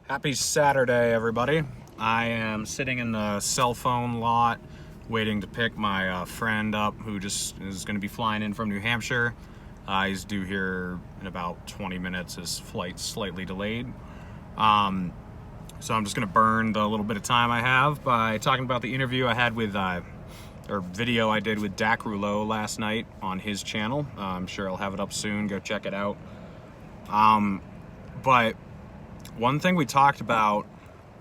Happy Saturday, everybody. I am sitting in the cell phone lot waiting to pick my friend up who just is going to be flying in from New Hampshire. He's due here in about 20 minutes. His flight's slightly delayed. So I'm just going to burn the little bit of time I have by talking about the interview I had with, or video I did with Dak Rouleau last night on his channel. I'm sure I'll have it up soon. Go check it out. But one thing we talked about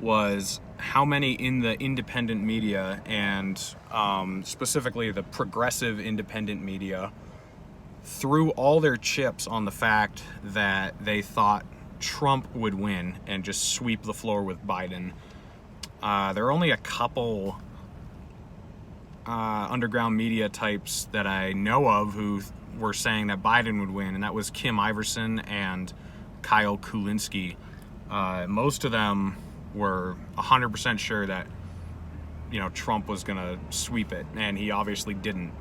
was how many in the independent media and specifically the progressive independent media threw all their chips on the fact that they thought Trump would win and just sweep the floor with Biden. There are only a couple underground media types that I know of who were saying that Biden would win, and that was Kim Iverson and Kyle Kulinski. Most of them were 100% sure that, Trump was going to sweep it, and he obviously didn't.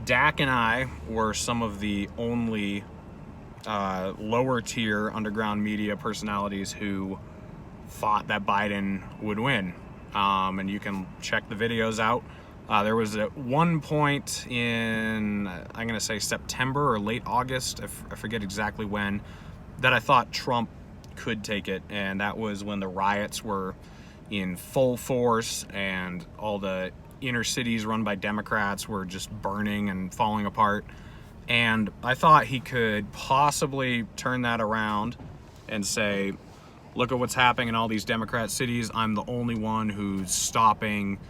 Dak and I were some of the only lower tier underground media personalities who thought that Biden would win. And you can check the videos out. There was at one point in, I'm going to say September or late August, I forget exactly when, that I thought Trump could take it, and that was when the riots were in full force and all the inner cities run by Democrats were just burning and falling apart. And I thought he could possibly turn that around and say, look at what's happening in all these Democrat cities. I'm the only one who's stopping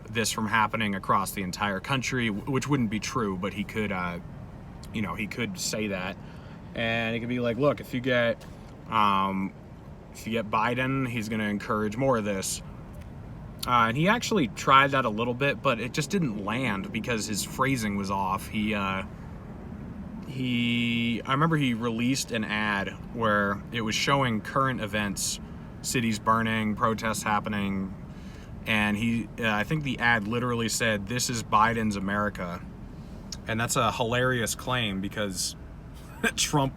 this from happening across the entire country, which wouldn't be true, but he could, he could say that. And it could be like, look, if you get Biden, he's going to encourage more of this. And he actually tried that a little bit, but it just didn't land because his phrasing was off. I remember he released an ad where it was showing current events, cities burning, protests happening, and I think the ad literally said, "This is Biden's America." And that's a hilarious claim because Trump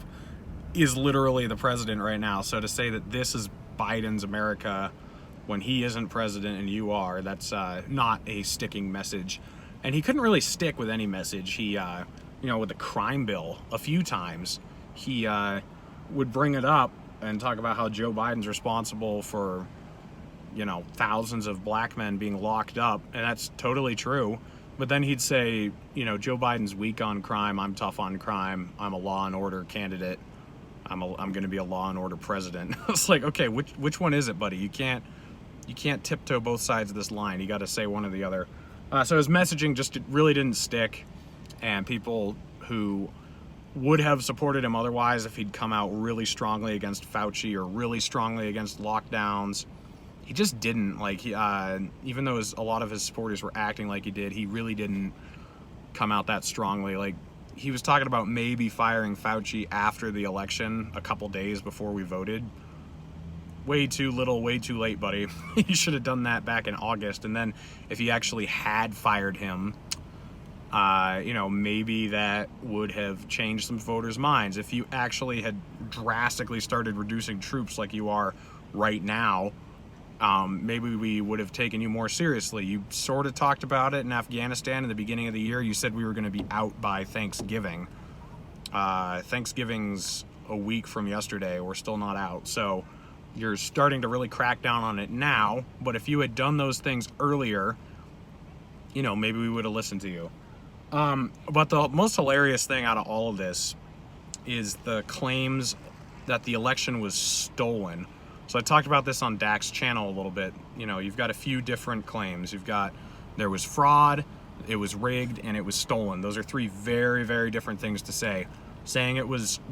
is literally the president right now. So to say that this is Biden's America when he isn't president and you are, that's not a sticking message. And he couldn't really stick with any message. He, with the crime bill a few times, he would bring it up and talk about how Joe Biden's responsible for, thousands of black men being locked up. And that's totally true. But then he'd say, Joe Biden's weak on crime. I'm tough on crime. I'm a law and order candidate. I'm going to be a law and order president. It's like, okay, which one is it, buddy? You can't tiptoe both sides of this line. You got to say one or the other. So his messaging just really didn't stick, and people who would have supported him otherwise if he'd come out really strongly against Fauci or really strongly against lockdowns, he just didn't. Like, even though a lot of his supporters were acting like he did, he really didn't come out that strongly. Like, he was talking about maybe firing Fauci after the election, a couple days before we voted. Way too little, way too late, buddy. You should have done that back in August. And then if he actually had fired him, maybe that would have changed some voters' minds. If you actually had drastically started reducing troops like you are right now, maybe we would have taken you more seriously. You sort of talked about it in Afghanistan in the beginning of the year. You said we were going to be out by Thanksgiving. Thanksgiving's a week from yesterday. We're still not out. So you're starting to really crack down on it now. But if you had done those things earlier, maybe we would have listened to you. But the most hilarious thing out of all of this is the claims that the election was stolen. So I talked about this on Dak's channel a little bit. You've got a few different claims. You've got there was fraud, it was rigged, and it was stolen. Those are three very, very different things to say. Saying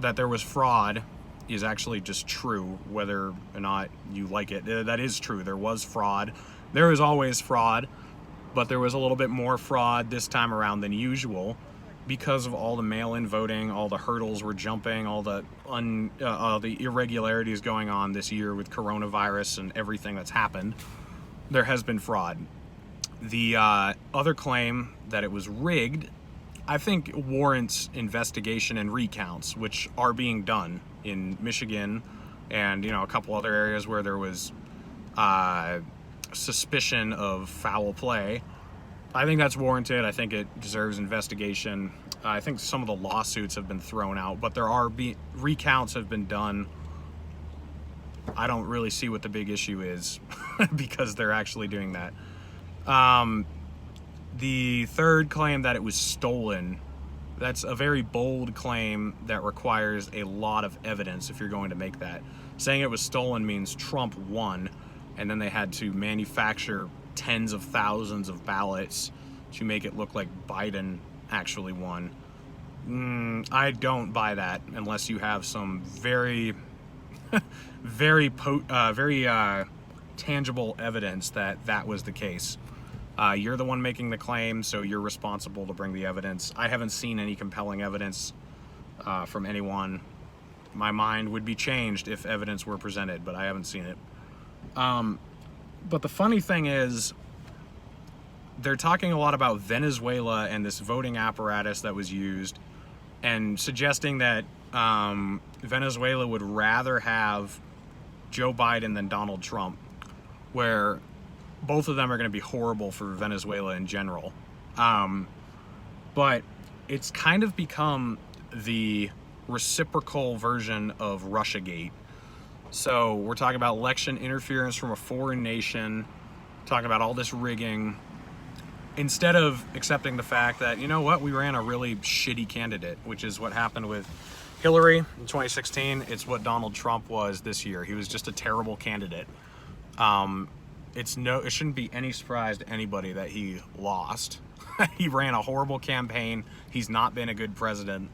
that there was fraud is actually just true, whether or not you like it. That is true. There was fraud. There is always fraud, but there was a little bit more fraud this time around than usual because of all the mail-in voting, all the hurdles we're jumping, all the irregularities going on this year with coronavirus and everything that's happened. There has been fraud. The other claim that it was rigged, I think, warrants investigation and recounts, which are being done in Michigan. and a couple other areas where there was suspicion of foul play. I think that's warranted. I think it deserves investigation. I think some of the lawsuits have been thrown out, but there are recounts have been done. I don't really see what the big issue is because they're actually doing that. The third claim that it was stolen, that's a very bold claim that requires a lot of evidence if you're going to make that. Saying it was stolen means Trump won, and then they had to manufacture tens of thousands of ballots to make it look like Biden actually won. I don't buy that unless you have some very tangible evidence that that was the case. You're the one making the claim, so you're responsible to bring the evidence. I haven't seen any compelling evidence from anyone. My mind would be changed if evidence were presented, but I haven't seen it. But the funny thing is, they're talking a lot about Venezuela and this voting apparatus that was used, and suggesting that Venezuela would rather have Joe Biden than Donald Trump, where both of them are going to be horrible for Venezuela in general. But it's kind of become the reciprocal version of Russiagate. So we're talking about election interference from a foreign nation, talking about all this rigging, instead of accepting the fact that, you know what, we ran a really shitty candidate, which is what happened with Hillary in 2016. It's what Donald Trump was this year. He was just a terrible candidate. It shouldn't be any surprise to anybody that he lost. He ran a horrible campaign. He's not been a good president.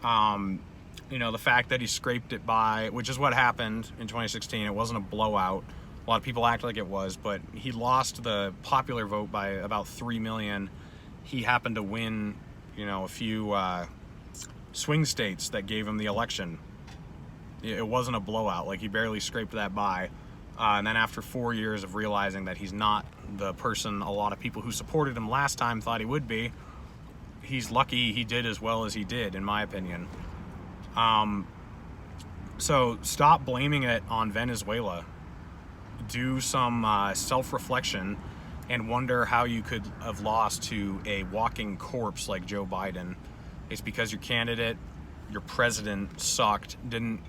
The fact that he scraped it by, which is what happened in 2016. It wasn't a blowout. A lot of people act like it was, but he lost the popular vote by about 3 million. He happened to win, a few swing states that gave him the election. It wasn't a blowout. Like, he barely scraped that by. And then after 4 years of realizing that he's not the person a lot of people who supported him last time thought he would be, he's lucky he did as well as he did, in my opinion. So stop blaming it on Venezuela. Do some self-reflection and wonder how you could have lost to a walking corpse like Joe Biden. It's because your candidate, your president, sucked, didn't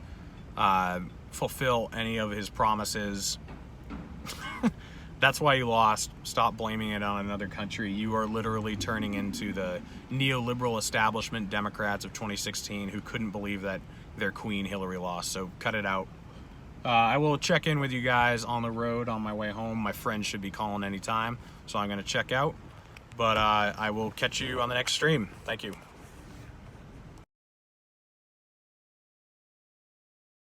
fulfill any of his promises. That's why you lost. Stop blaming it on another country. You are literally turning into the neoliberal establishment Democrats of 2016 who couldn't believe that their queen Hillary lost. So cut it out. I will check in with you guys on the road on my way home. My friend should be calling anytime, so I'm going to check out. But I will catch you on the next stream. Thank you.